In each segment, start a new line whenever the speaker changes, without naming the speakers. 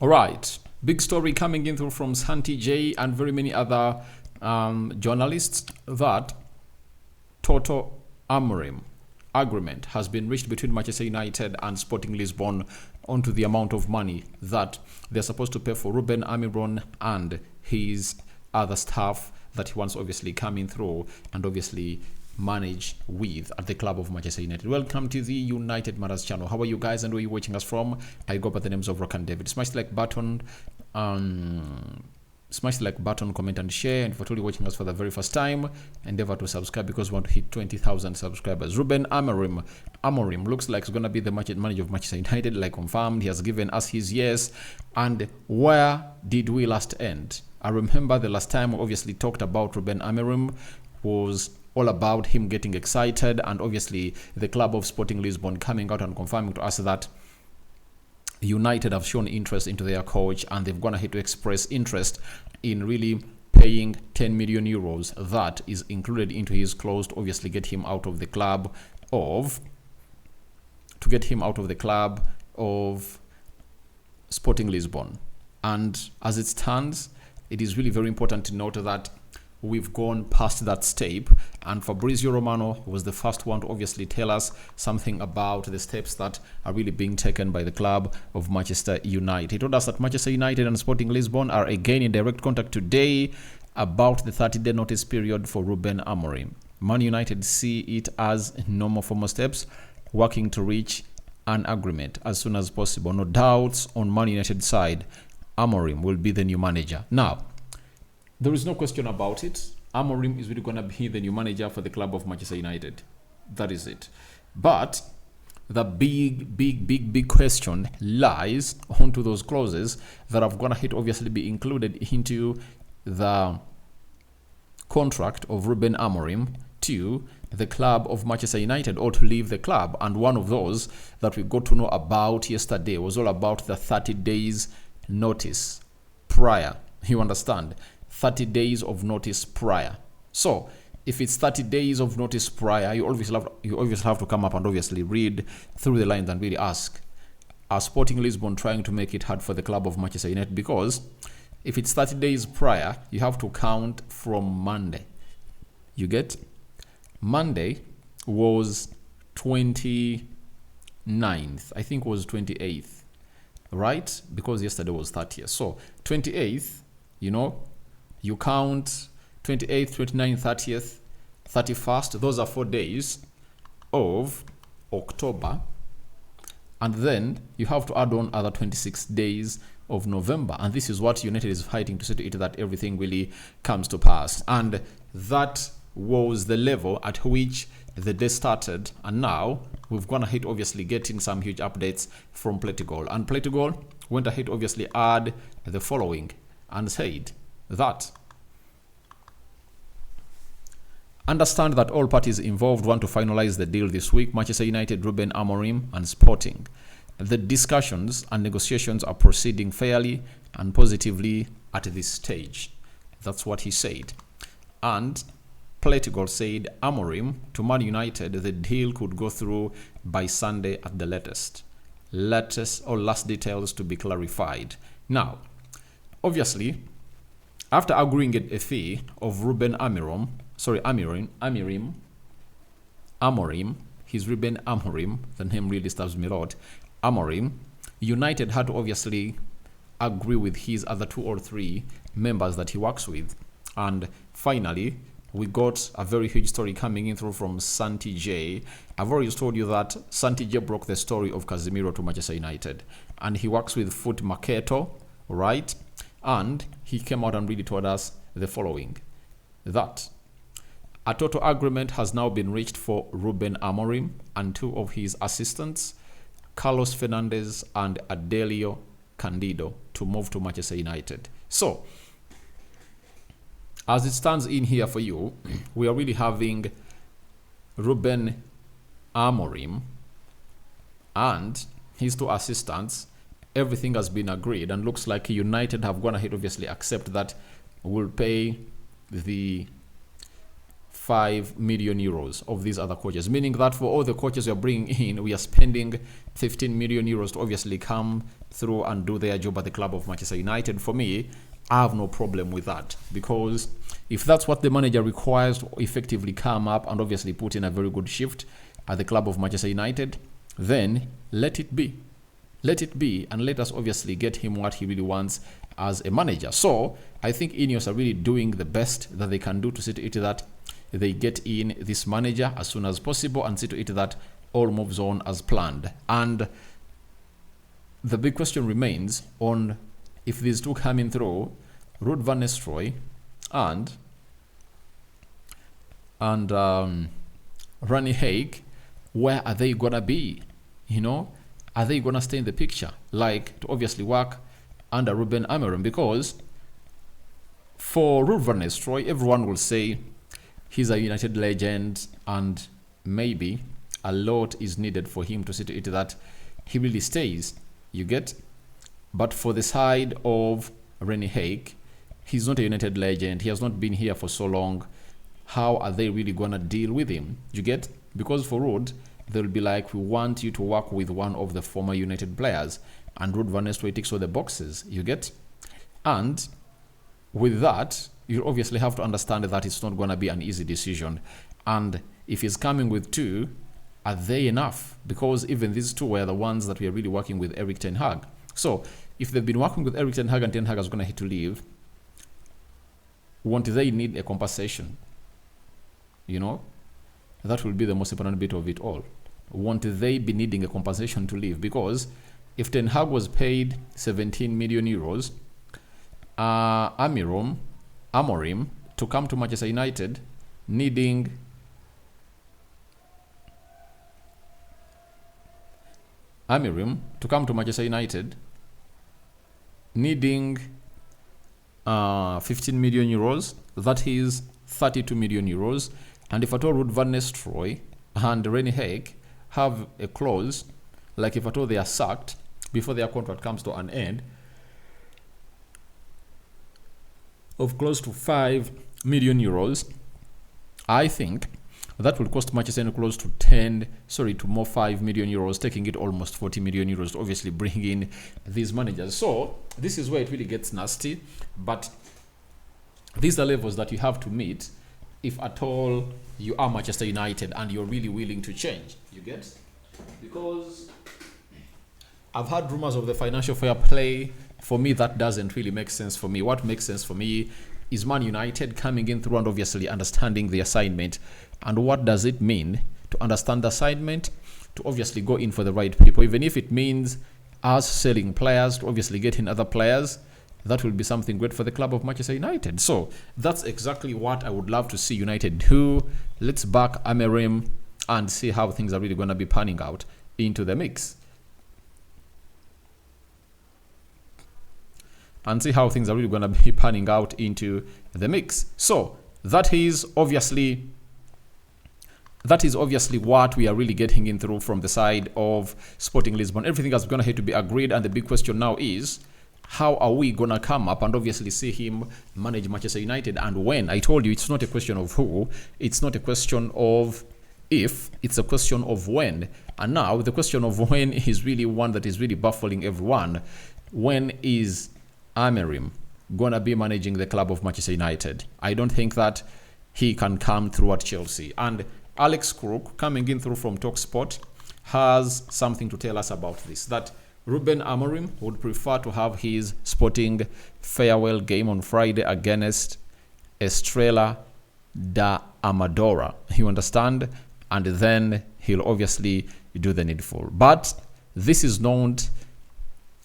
All right, big story coming in through from Santi J and very many other journalists that total Amorim agreement has been reached between Manchester United and Sporting Lisbon onto the amount of money that they're supposed to pay for Ruben Amorim and his other staff that he wants obviously coming through and obviously manage with at the club of Manchester United. Welcome to the United Matters channel. How are you guys and where are you watching us from? I go by the names of Rock and David. Smash the like button, comment and share. And if you're totally watching us for the very first time, endeavor to subscribe because we want to hit 20,000 subscribers. Ruben Amorim looks like he's going to be the manager of Manchester United, like confirmed. He has given us his yes. And where did we last end? I remember the last time we obviously talked about Ruben Amorim was all about him getting excited and obviously the club of Sporting Lisbon coming out and confirming to us that United have shown interest into their coach and they've gone ahead to express interest in really paying 10 million euros. That is included into his clause to obviously get him out of the club of Sporting Lisbon. And as it stands, it is really very important to note that we've gone past that step, and Fabrizio Romano was the first one to obviously tell us something about the steps that are really being taken by the club of Manchester United. He told us that Manchester United and Sporting Lisbon are again in direct contact today about the 30-day notice period for Ruben Amorim. Man United see it as normal formal steps, working to reach an agreement as soon as possible. No doubts on Man United's side, Amorim will be the new manager. Now, there is no question about it. Amorim is really going to be the new manager for the club of Manchester United. That is it. But the big question lies onto those clauses that are going to obviously be included into the contract of Ruben Amorim to the club of Manchester United or to leave the club. And one of those that we got to know about yesterday was all about the 30 days notice prior. You understand? 30 days of notice prior. So if it's 30 days of notice prior, you always have to come up and obviously read through the lines and really ask, are Sporting Lisbon trying to make it hard for the club of Manchester United? Because if it's 30 days prior, you have to count from Monday. You get? Monday was 29th. I think it was 28th, right? Because yesterday was 30th. So 28th, you count 28th, 29th, 30th, 31st. Those are 4 days of October. And then you have to add on other 26 days of November. And this is what United is fighting to see to it that everything really comes to pass. And that was the level at which the day started. And now we've gone ahead obviously getting some huge updates from Platigol. And Platigol went ahead obviously add the following and said that understand that all parties involved want to finalize the deal this week. Manchester United, Ruben Amorim and Sporting. The discussions and negotiations are proceeding fairly and positively at this stage. That's what he said. And Platigol said Amorim to Man United, the deal could go through by Sunday at the latest. Last details to be clarified. Now, obviously, after agreeing a fee of Ruben Amorim, he's Ruben Amorim, the name really stabs me a lot. Amorim, United had to obviously agree with his other 2 or 3 members that he works with. And finally, we got a very huge story coming in through from Santi J. I've already told you that Santi J broke the story of Casemiro to Manchester United. And he works with Foot Marketo, right? And he came out and really told us the following, that a total agreement has now been reached for Ruben Amorim and 2 of his assistants, Carlos Fernandez and Adelio Candido, to move to Manchester United. So, as it stands in here for you, we are really having Ruben Amorim and his 2 assistants. Everything has been agreed and looks like United have gone ahead obviously accept that we'll pay the 5 million euros of these other coaches, meaning that for all the coaches we are bringing in, we are spending 15 million euros to obviously come through and do their job at the club of Manchester United. For me, I have no problem with that, because if that's what the manager requires to effectively come up and obviously put in a very good shift at the club of Manchester United, then let it be. Let it be, and let us obviously get him what he really wants as a manager. So I think Ineos are really doing the best that they can do to see to it that they get in this manager as soon as possible and see to it that all moves on as planned. And the big question remains on if these two coming through, Ruud van Nistelrooy and Rani Haig, where are they gonna be? You know, are they gonna stay in the picture, like to obviously work under Ruben Amorim? Because for Ruud van Nistelrooy, everyone will say he's a United legend, and maybe a lot is needed for him to see to it that he really stays. You get? But for the side of Rani Haig, he's not a United legend. He has not been here for so long. How are they really gonna deal with him? You get? Because for Ruud, they'll be like, we want you to work with one of the former United players, and Ruud van Nistelrooy ticks all the boxes. You get? And with that, you obviously have to understand that it's not going to be an easy decision. And if he's coming with two, are they enough? Because even these two were the ones that we are really working with Erik ten Hag. So if they've been working with Erik ten Hag and ten Hag is going to hit to leave, won't they need a compensation? You know, that will be the most important bit of it all. Won't they be needing a compensation to leave? Because if ten Hag was paid 17 million euros, Amorim to come to Manchester United needing Amorim to come to Manchester United needing 15 million euros, that is 32 million euros. And if at all Ruud van Nistelrooy and Rani Haig have a clause, like if at all they are sacked before their contract comes to an end, of close to 5 million euros, I think that will cost Manchester United close to more 5 million euros, taking it almost 40 million euros to obviously bring in these managers. So this is where it really gets nasty, but these are levels that you have to meet if at all you are Manchester United and you're really willing to change. You get? Because I've had rumors of the financial fair play. For me, that doesn't really make sense for me. What makes sense for me is Man United coming in through and obviously understanding the assignment. And what does it mean to understand the assignment? To obviously go in for the right people. Even if it means us selling players to obviously get in other players, that will be something great for the club of Manchester United. So that's exactly what I would love to see United do. Let's back Amorim and see how things are really going to be panning out into the mix. And see how things are really going to be panning out into the mix. So that is obviously what we are really getting in through from the side of Sporting Lisbon. Everything is going to have to be agreed, and the big question now is, how are we going to come up and obviously see him manage Manchester United, and when? I told you it's not a question of who, it's not a question of if, it's a question of when. And now the question of when is really one that is really baffling everyone. When is Amorim gonna be managing the club of Manchester United? I don't think that he can come through at Chelsea. And Alex Crook, coming in through from TalkSport, has something to tell us about this, that Ruben Amorim would prefer to have his Sporting farewell game on Friday against Estrela da Amadora. You understand? And then he'll obviously do the needful. But this is not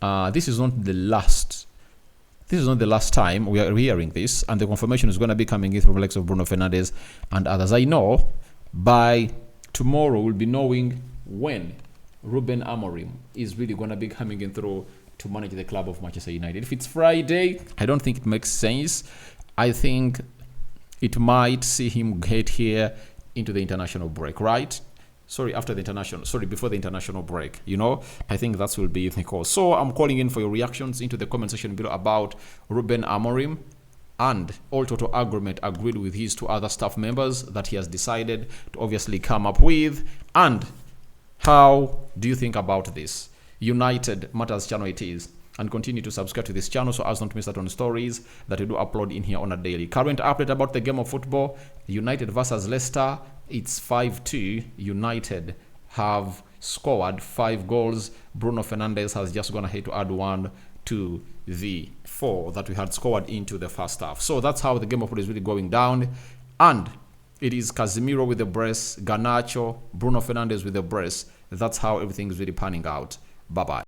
the last time we are hearing this, and the confirmation is going to be coming in from the likes of Bruno Fernandes and others. I know by tomorrow we'll be knowing when Ruben Amorim is really going to be coming in through to manage the club of Manchester United. If it's Friday, I don't think it makes sense. I think it might see him get here into the international break, right? Before the international break, you know, I think that will be the call. So I'm calling in for your reactions into the comment section below about Ruben Amorim. and all total agreement agreed with his two other staff members that he has decided to obviously come up with. And how do you think about this? United Matters channel it is. And continue to subscribe to this channel so as not to miss out on stories that we do upload in here on a daily. Current update about the game of football: United versus Leicester. It's 5-2. United have scored 5 goals. Bruno Fernandes has just gone ahead to add 1 to the 4 that we had scored into the first half. So that's how the game of football is really going down. And it is Casemiro with the brace, Garnacho, Bruno Fernandes with the brace. That's how everything is really panning out. Bye-bye.